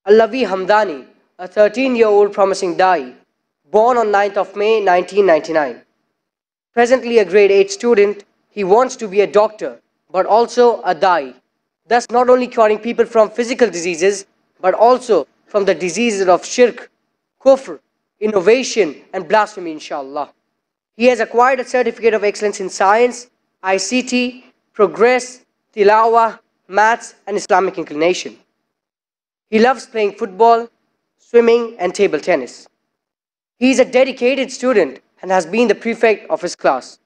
Allawi Hamdani, a 13-year-old promising Dai, born on 9th of May 1999. Presently a grade 8 student, he wants to be a doctor, but also a Dai, thus not only curing people from physical diseases, but also from the diseases of shirk, kufr, innovation and blasphemy, inshallah. He has acquired a certificate of excellence in science, ICT, progress, tilawah, maths and Islamic inclination. He loves playing football, swimming and table tennis. He is a dedicated student and has been the prefect of his class.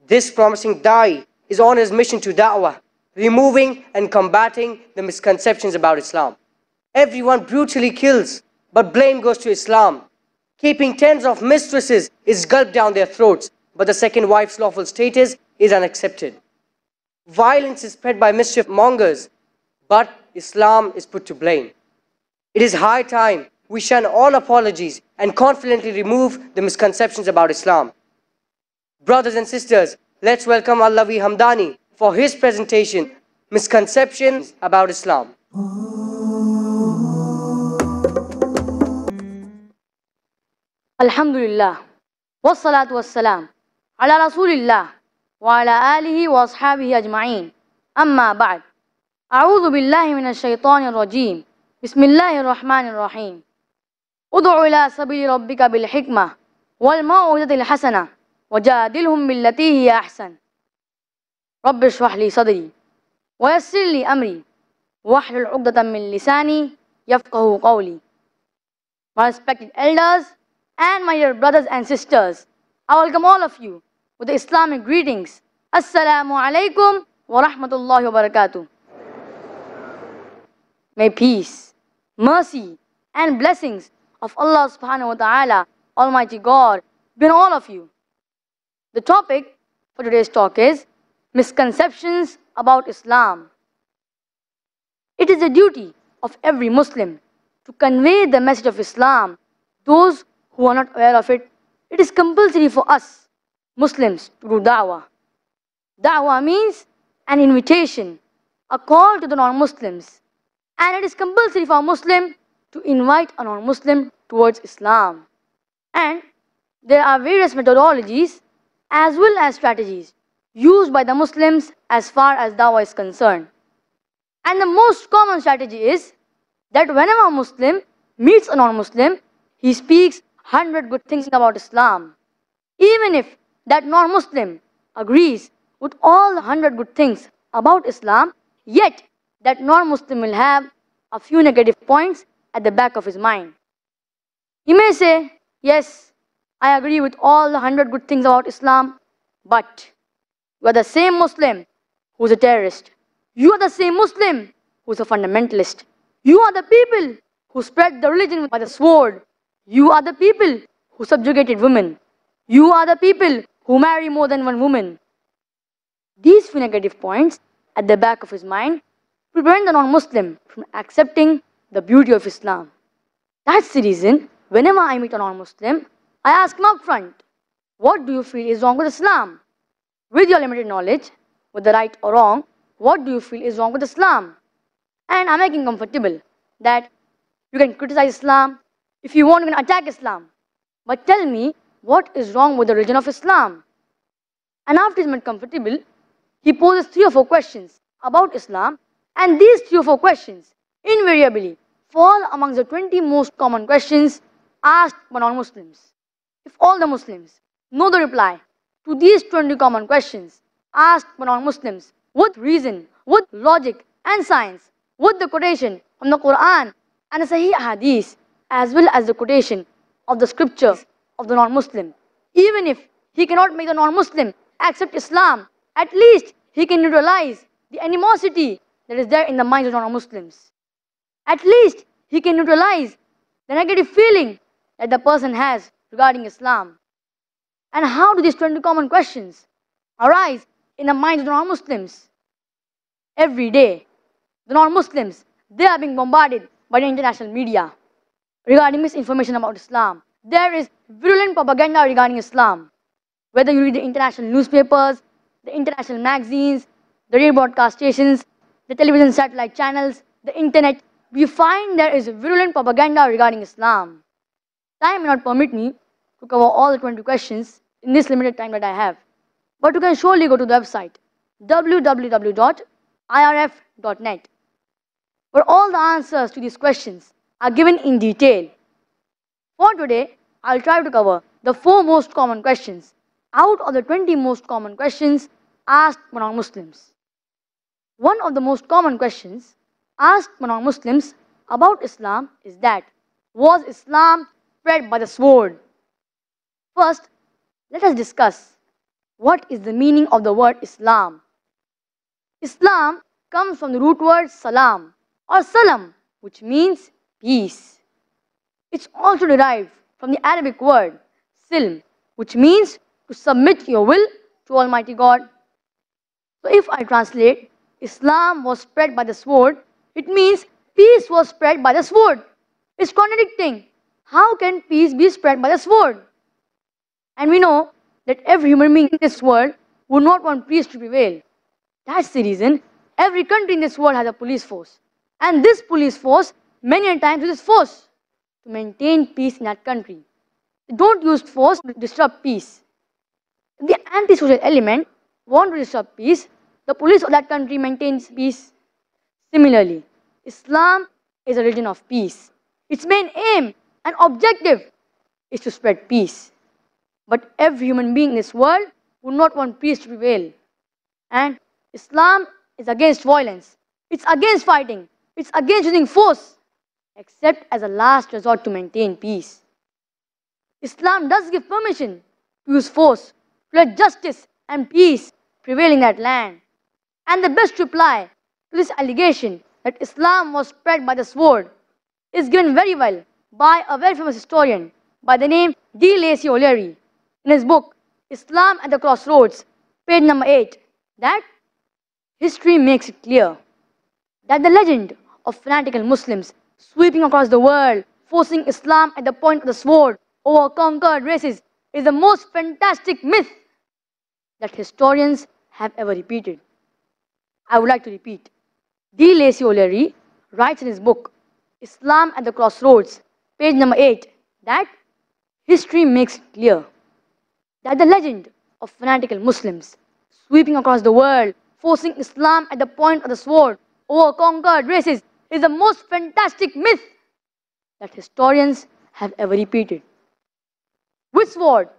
This promising Dai is on his mission to da'wah, removing and combating the misconceptions about Islam. Everyone brutally kills, but blame goes to Islam. Keeping tens of mistresses is gulped down their throats, but the second wife's lawful status is unaccepted. Violence is spread by mischief mongers, but Islam is put to blame. It is high time we shun all apologies and confidently remove the misconceptions about Islam. Brothers and sisters, let's welcome Allawi Hamdani for his presentation, Misconceptions about Islam. Alhamdulillah, wassalatu wassalam, ala rasulillah, wa ala alihi wa ashabihi ajma'in, amma ba'd. A'udhu billahi minash shaitanir rajim, bismillahir rahmanir rahim. Ud'u ila sabili rabbika bil hikmah, wal mau'izatil hasanah, wajadilhum billati hiya ahsan. Rabbi shrah li sadri, wa yassir li amri, wahlul 'uqdatan min lisani, yafqahu qawli. My respected elders, and my dear brothers and sisters, I welcome all of you with the Islamic greetings. Assalamu alaikum wa rahmatullahi wa barakatuh. May peace, mercy and blessings of Allah subhanahu wa ta'ala, Almighty God, be on all of you. The topic for today's talk is misconceptions about Islam. It is the duty of every Muslim to convey the message of Islam. Those who are not aware of it, it is compulsory for us, Muslims, to do da'wah. Da'wah means an invitation, a call to the non-Muslims. And it is compulsory for a Muslim to invite a non-Muslim towards Islam. And there are various methodologies as well as strategies used by the Muslims as far as da'wah is concerned. And the most common strategy is that whenever a Muslim meets a non-Muslim, he speaks 100 good things about Islam. Even if that non-Muslim agrees with all the 100 good things about Islam, yet that non-Muslim will have a few negative points at the back of his mind. He may say, yes, I agree with all the 100 good things about Islam, but you are the same Muslim who is a terrorist. You are the same Muslim who is a fundamentalist. You are the people who spread the religion by the sword. You are the people who subjugated women. You are the people who marry more than one woman. These few negative points at the back of his mind prevent the non-Muslim from accepting the beauty of Islam. That's the reason whenever I meet a non-Muslim, I ask him up front, what do you feel is wrong with Islam? With your limited knowledge, whether right or wrong, what do you feel is wrong with Islam? And I make him comfortable that you can criticize Islam. If you want, you can attack Islam. But tell me, what is wrong with the religion of Islam? And after he's made comfortable, he poses 3 or 4 questions about Islam. And these 3 or 4 questions invariably fall amongst the 20 most common questions asked by non-Muslims. If all the Muslims know the reply to these 20 common questions asked by non-Muslims with reason, with logic and science, with the quotation from the Quran and the Sahih Hadith, as well as the quotation of the scriptures of the non-Muslim. Even if he cannot make the non-Muslim accept Islam, at least he can neutralize the animosity that is there in the minds of non-Muslims. At least he can neutralize the negative feeling that the person has regarding Islam. And how do these 20 common questions arise in the minds of the non-Muslims? Every day, the non-Muslims, they are being bombarded by the international media regarding misinformation about Islam. There is virulent propaganda regarding Islam. Whether you read the international newspapers, the international magazines, the radio broadcast stations, the television satellite channels, the internet, we find there is virulent propaganda regarding Islam. Time may not permit me to cover all the 20 questions in this limited time that I have. But you can surely go to the website www.irf.net, where all the answers to these questions are given in detail. For today, I'll try to cover the 4 most common questions out of the 20 most common questions asked among Muslims. One of the most common questions asked among Muslims about Islam is that, was Islam spread by the sword? First, let us discuss what is the meaning of the word Islam. Islam comes from the root word salam or salam, which means peace. It's also derived from the Arabic word silm, which means to submit your will to Almighty God. So if I translate, Islam was spread by the sword, it means peace was spread by the sword. It's contradicting. How can peace be spread by the sword? And we know that every human being in this world would not want peace to prevail. That's the reason every country in this world has a police force. And this police force many times uses force to maintain peace in that country. They don't use force to disrupt peace. If the anti-social element wants to disrupt peace, the police of that country maintains peace. Similarly, Islam is a religion of peace. Its main aim and objective is to spread peace. But every human being in this world would not want peace to prevail. And Islam is against violence. It's against fighting. It's against using force, except as a last resort to maintain peace. Islam does give permission to use force to let justice and peace prevail in that land. And the best reply to this allegation that Islam was spread by the sword is given very well by a very famous historian by the name D. Lacy O'Leary in his book Islam at the Crossroads, page number 8, that history makes it clear that the legend of fanatical Muslims sweeping across the world, forcing Islam at the point of the sword over conquered races is the most fantastic myth that historians have ever repeated. I would like to repeat. D. Lacy O'Leary writes in his book Islam at the Crossroads, page number 8, that history makes it clear that the legend of fanatical Muslims sweeping across the world, forcing Islam at the point of the sword over conquered races is the most fantastic myth that historians have ever repeated. With sword,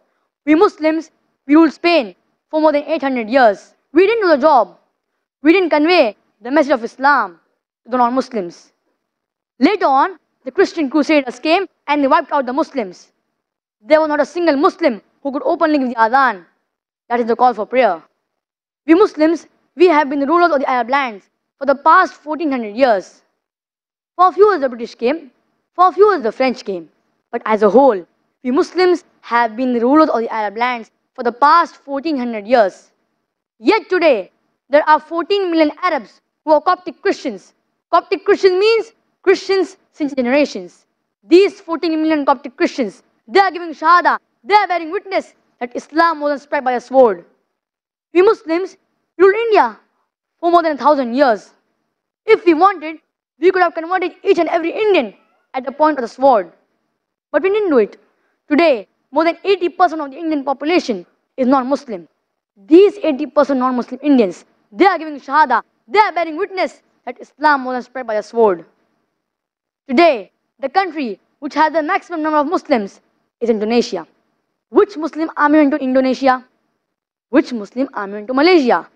we Muslims, we ruled Spain for more than 800 years. We didn't do the job. We didn't convey the message of Islam to the non-Muslims. Later on, the Christian Crusaders came and they wiped out the Muslims. There was not a single Muslim who could openly give the adhan, that is the call for prayer. We Muslims, we have been the rulers of the Arab lands for the past 1400 years. For a few years the British came, for a few years the French came. But as a whole, we Muslims have been the rulers of the Arab lands for the past 1400 years. Yet today, there are 14 million Arabs who are Coptic Christians. Coptic Christian means Christians since generations. These 14 million Coptic Christians, they are giving Shahada, they are bearing witness that Islam wasn't spread by the sword. We Muslims ruled India for more than 1,000 years. If we wanted, we could have converted each and every Indian at the point of the sword. But we didn't do it. Today, more than 80% of the Indian population is non-Muslim. These 80% non-Muslim Indians, they are giving Shahada, they are bearing witness that Islam wasn't spread by the sword. Today, the country which has the maximum number of Muslims is Indonesia. Which Muslim army went to Indonesia? Which Muslim army went to Malaysia?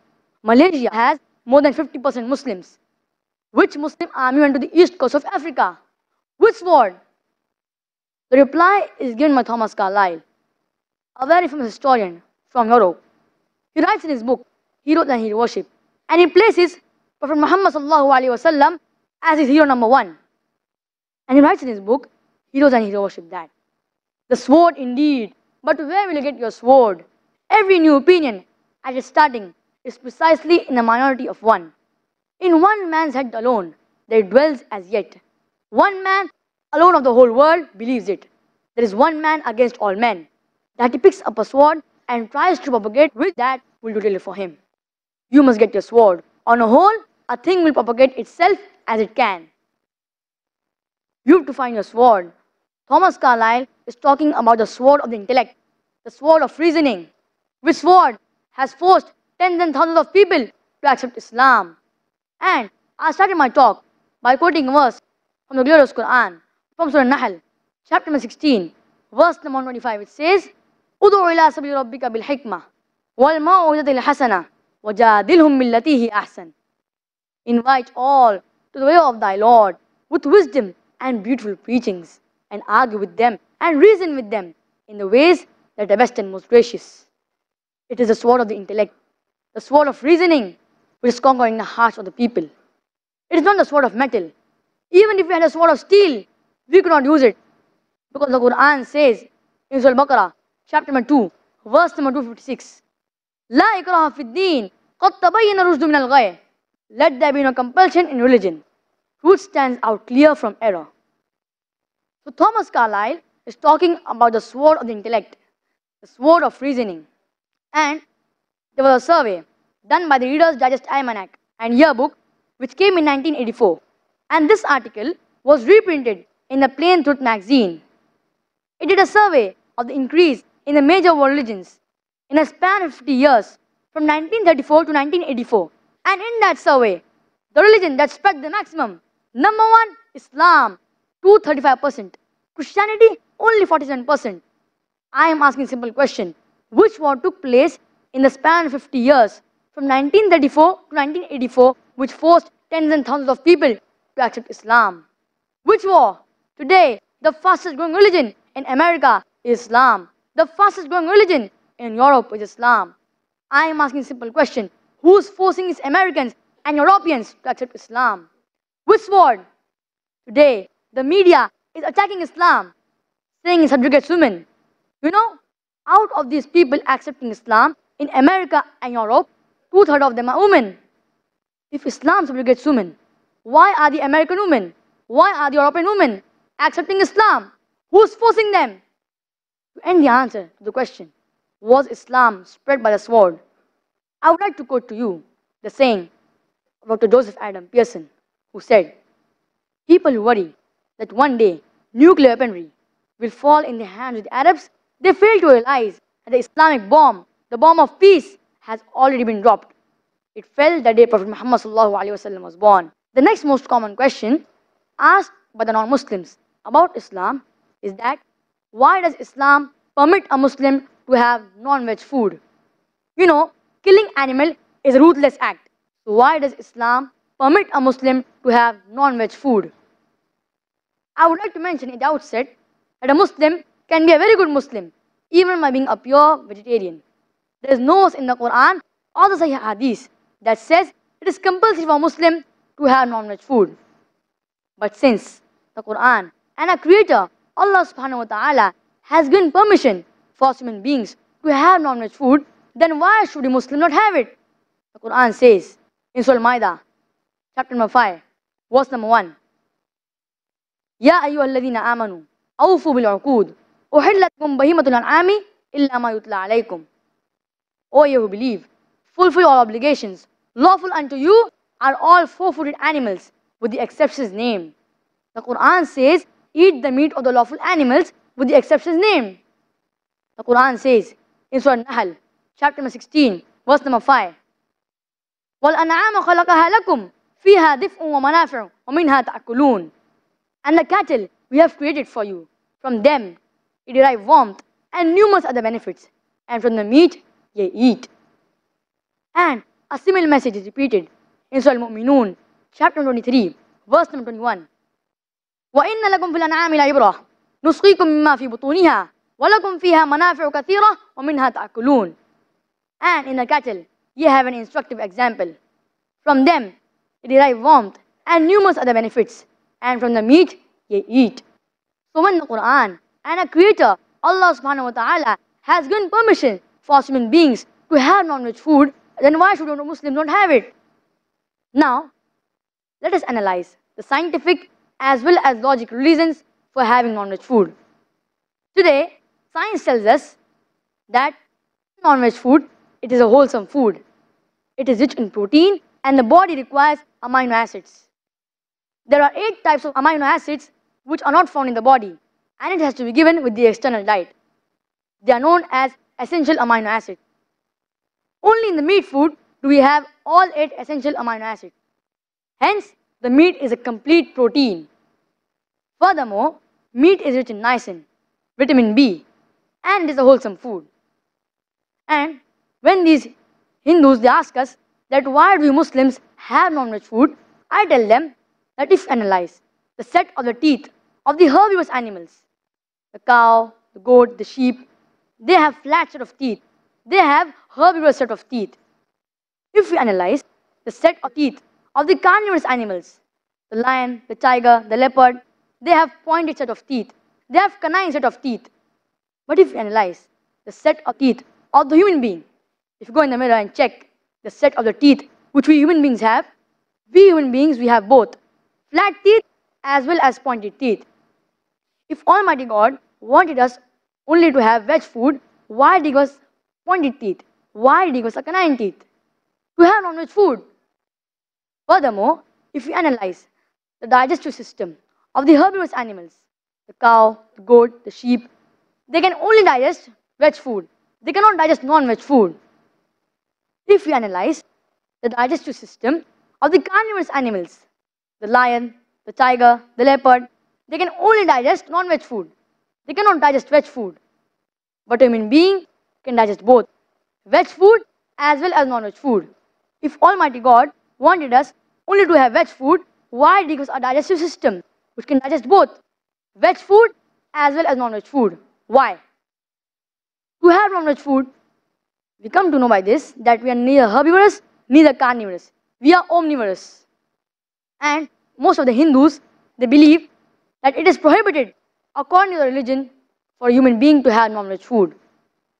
Malaysia has more than 50% Muslims. Which Muslim army went to the east coast of Africa? Which sword? The reply is given by Thomas Carlyle, a very famous historian from Europe. He writes in his book, Heroes and Hero Worship, and he places Prophet Muhammad ﷺ as his hero number 1. And he writes in his book, Heroes and Hero Worship, that the sword indeed, but where will you get your sword? Every new opinion at its starting is precisely in the minority of one. In one man's head alone, there dwells as yet. One man alone of the whole world believes it. There is one man against all men. That he picks up a sword and tries to propagate with that will do little for him. You must get your sword. On a whole, a thing will propagate itself as it can. You have to find your sword. Thomas Carlyle is talking about the sword of the intellect, the sword of reasoning, which sword has forced tens and thousands of people to accept Islam. And I started my talk by quoting a verse from the glorious Quran, from Surah Nahl, chapter number 16, verse number 25. It says, "Udu ila sabili rabbika bil hikmah wal mau'izatil hasana wajadilhum billati hi ahsan." Invite all to the way of thy Lord with wisdom and beautiful preachings, and argue with them and reason with them in the ways that are best and most gracious. It is the sword of the intellect, the sword of reasoning, which is conquering the hearts of the people. It is not the sword of metal. Even if we had a sword of steel, we could not use it, because the Quran says in Surah Al-Baqarah, chapter number 2, verse number 256, "La ikraha fid din, qad tabayyana rushdu min al-ghayy." Let there be no compulsion in religion. Truth stands out clear from error. So Thomas Carlyle is talking about the sword of the intellect, the sword of reasoning. And there was a survey done by the Reader's Digest Almanac and Yearbook, which came in 1984. And this article was reprinted in the Plain Truth magazine. It did a survey of the increase in the major world religions in a span of 50 years, from 1934 to 1984. And in that survey, the religion that spread the maximum, number one, Islam, 235%. Christianity, only 47%. I am asking a simple question. Which war took place in the span of 50 years, from 1934 to 1984, which forced tens and thousands of people to accept Islam? Which war? Today, the fastest growing religion in America is Islam. The fastest growing religion in Europe is Islam. I am asking a simple question. Who's forcing these Americans and Europeans to accept Islam? Which sword? Today, the media is attacking Islam, saying it subjugates women. You know, out of these people accepting Islam in America and Europe, 2/3 of them are women. If Islam subjugates women, why are the American women, why are the European women accepting Islam? Who's forcing them? To end the answer to the question, was Islam spread by the sword? I would like to quote to you the saying of Dr. Joseph Adam Pearson, who said, "People who worry that one day nuclear weaponry will fall in the hands of the Arabs, they fail to realize that the Islamic bomb, the bomb of peace, has already been dropped. It fell the day Prophet Muhammad ﷺ was born." The next most common question asked by the non-Muslims about Islam is that, why does Islam permit a Muslim to have non-veg food? You know, killing animal is a ruthless act. So why does Islam permit a Muslim to have non-veg food? I would like to mention at the outset that a Muslim can be a very good Muslim even by being a pure vegetarian. There is no verse in the Quran or the Sahih Hadith that says it is compulsory for a Muslim to have non-veg food. But since the Quran and our Creator, Allah subhanahu wa ta'ala, has given permission for human beings to have non-veg food, then why should a Muslim not have it? The Quran says in Surah Al-Ma'idah, chapter number 5, verse number 1, "Ya ayyuhalladhina amanu, awfu bil uqud, uhillat lakum bahimatul an'ami illa ma yutla alaykum." O you who believe, fulfill all obligations. Lawful unto you are all four-footed animals, with the exceptions named. The Quran says, eat the meat of the lawful animals with the exceptions named. The Quran says in Surah Nahl, chapter number 16, verse number 5, وَالْأَنْعَامَ خَلَقَهَا لَكُمْ فِيهَا دِفْءٌ وَمَنَافِعُ وَمِنْهَا تَأْكُلُونَ. And the cattle we have created for you. From them you derive warmth and numerous other benefits. And from the meat ye eat. And a similar message is repeated in Surah Al-Mu'minun, chapter 23, verse number 21. وَإِنَّ لَكُمْ فِي الْأَنْعَامِ لَعِبْرَةً نُسْقِيكُم مِّمَّا فِي بُطُونِهَا وَلَكُمْ فِيهَا مَنَافِعُ كَثِيرَةٌ وَمِنْهَا تَأْكُلُونَ. And in the cattle ye have an instructive example. From them ye derive warmth and numerous other benefits. And from the meat ye eat. So when the Quran and our Creator, Allah subhanahu wa ta'ala, has given permission for human beings to have non-veg food, then why should a Muslim not have it? Now, let us analyze the scientific as well as logical reasons for having non-veg food. Today, science tells us that non-veg food, it is a wholesome food. It is rich in protein and the body requires amino acids. There are 8 types of amino acids which are not found in the body, and it has to be given with the external diet. They are known as essential amino acids. Only in the meat food do we have all 8 essential amino acids. Hence, the meat is a complete protein. Furthermore, meat is rich in niacin, vitamin B, and is a wholesome food. And when these Hindus they ask us that why do we Muslims have non-veg food, I tell them that if you analyze the set of the teeth of the herbivorous animals, the cow, the goat, the sheep, they have flat set of teeth. They have herbivorous set of teeth. If we analyze the set of teeth of the carnivorous animals, the lion, the tiger, the leopard, they have pointed set of teeth. They have canine set of teeth. But if we analyze the set of teeth of the human being, if you go in the mirror and check the set of the teeth which we human beings have, we human beings, we have both flat teeth as well as pointed teeth. If Almighty God wanted us only to have veg food, why did He give us pointed teeth? Why did He give us a canine teeth? To have non-veg food. Furthermore, if we analyze the digestive system of the herbivorous animals, the cow, the goat, the sheep, they can only digest veg food. They cannot digest non-veg food. If we analyze the digestive system of the carnivorous animals, the lion, the tiger, the leopard, they can only digest non-veg food. They cannot digest veg food. But a human being can digest both veg food as well as non-veg food. If Almighty God wanted us only to have veg food, why did He give us a digestive system which can digest both veg food as well as non-veg food? Why? To have non-veg food, we come to know by this that we are neither herbivorous, neither carnivorous. We are omnivorous. And most of the Hindus, they believe that it is prohibited according to the religion for a human being to have non-veg food.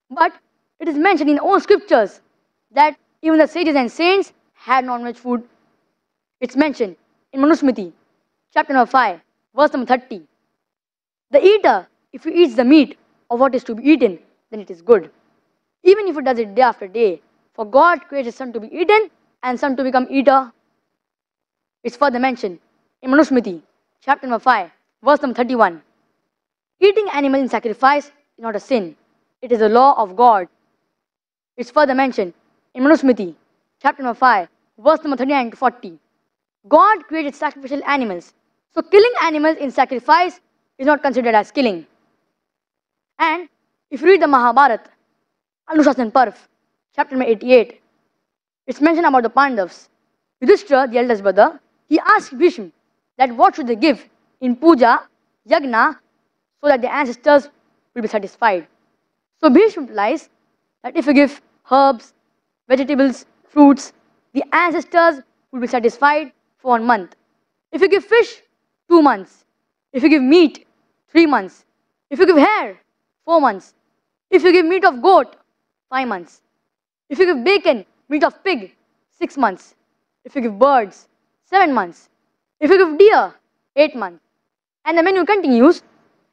But it is mentioned in all scriptures that even the sages and saints had non-veg food. It's mentioned in Manusmriti, chapter number 5, verse number 30. The eater, if he eats the meat of what is to be eaten, then it is good. Even if it does it day after day. For God created some to be eaten and some to become eater. It's further mentioned in Manusmriti, chapter number 5, verse number 31. Eating animal in sacrifice is not a sin. It is a law of God. It's further mentioned in Manusmriti, chapter number 5, verse number 39 to 40. God created sacrificial animals. So killing animals in sacrifice is not considered as killing. And if you read the Mahabharata, Anushasana Parv, chapter number 88, it's mentioned about the Pandavas. Yudhishthira, the eldest brother, he asked Bhishma that what should they give in puja, yagna, so that the ancestors will be satisfied. So Bhishma replies that if you give herbs, vegetables, fruits, the ancestors will be satisfied for 1 month. If you give fish, 2 months. If you give meat, 3 months. If you give hair, 4 months. If you give meat of goat, 5 months. If you give bacon, meat of pig, 6 months. If you give birds, 7 months. If you give deer, 8 months. And the menu continues.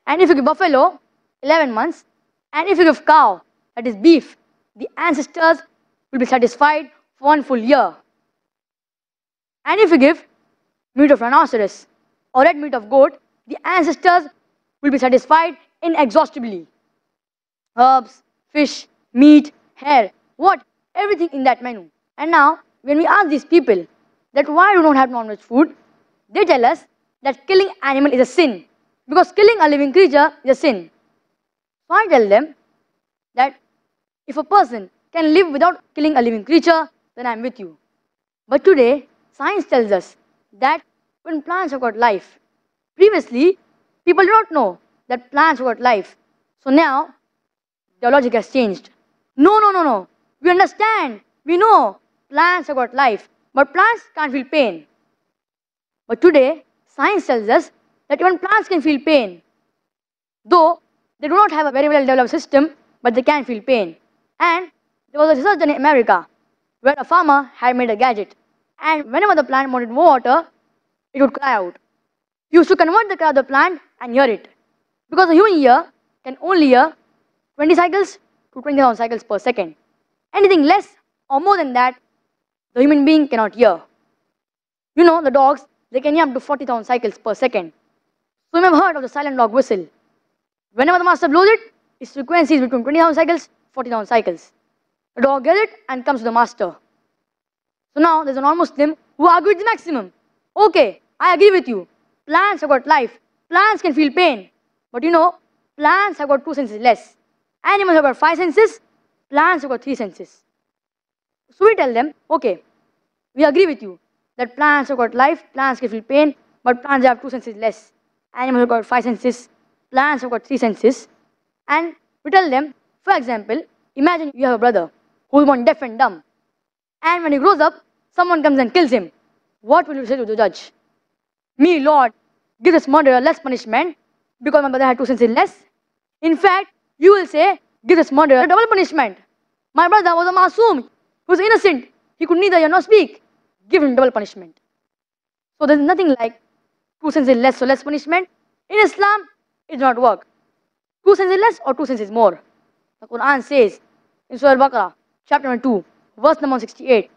And if you give buffalo, 11 months. And if you give cow, that is beef, the ancestors will be satisfied for 1 full year. And if you give meat of rhinoceros or red meat of goat, the ancestors will be satisfied inexhaustibly. Herbs, fish, meat, hair, what? Everything in that menu. And now, when we ask these people that why do not have non-veg food, they tell us that killing animal is a sin. Because killing a living creature is a sin. So I tell them that if a person can live without killing a living creature, then I am with you. But today, science tells us that when plants have got life, previously, people do not know that plants have got life. So now, their logic has changed. No. We understand. We know plants have got life. But plants can't feel pain. But today, science tells us that even plants can feel pain. Though they do not have a very well developed system, but they can feel pain. And there was a research done in America where a farmer had made a gadget. And whenever the plant wanted more water, it would cry out. He used to convert the cry of the plant and hear it. Because the human ear can only hear 20 cycles to 20,000 cycles per second. Anything less or more than that, the human being cannot hear. You know, the dogs, they can hear up to 40,000 cycles per second. So you may have heard of the silent dog whistle. Whenever the master blows it, its frequency is between 20,000 cycles, 40,000 cycles. The dog gets it and comes to the master. So now there's a non-Muslim who argued the maximum. Okay, I agree with you. Plants have got life. Plants can feel pain. But you know, plants have got 2 senses less. Animals have got 5 senses. Plants have got 3 senses. So we tell them, okay, we agree with you that plants have got life, plants can feel pain, but plants have 2 senses less. Animals have got 5 senses, plants have got 3 senses. And we tell them, for example, imagine you have a brother who is born deaf and dumb. And when he grows up, someone comes and kills him. What will you say to the judge? Me, Lord, give this murderer less punishment because my brother had 2 senses less. In fact, you will say, give this murderer double punishment. My brother was a masoom, he was innocent, he could neither hear nor speak. Give him double punishment. So there is nothing like 2 senses less, so less punishment. In Islam, it does not work. 2 senses less or 2 senses more. The Quran says in Surah Al-Baqarah, chapter number 2, verse number 68,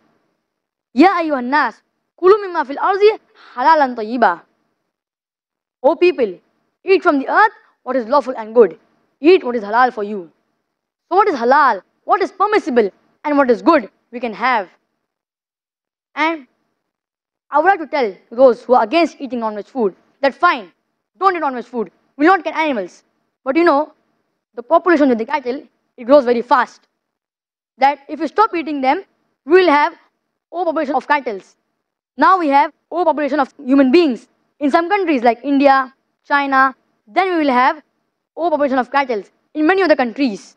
Ya ayyuhan nas, kulu mimma fil arzi halalan tayyiba. O people, eat from the earth what is lawful and good. Eat what is halal for you. So what is halal? What is permissible? And what is good we can have. And I would like to tell those who are against eating non-veg food that fine, don't eat non-veg food. We will not get animals. But you know, the population of the cattle, it grows very fast. That if we stop eating them, we will have overpopulation of cattle. Now we have overpopulation of human beings. In some countries like India, China, then we will have overpopulation of cattle in many other countries.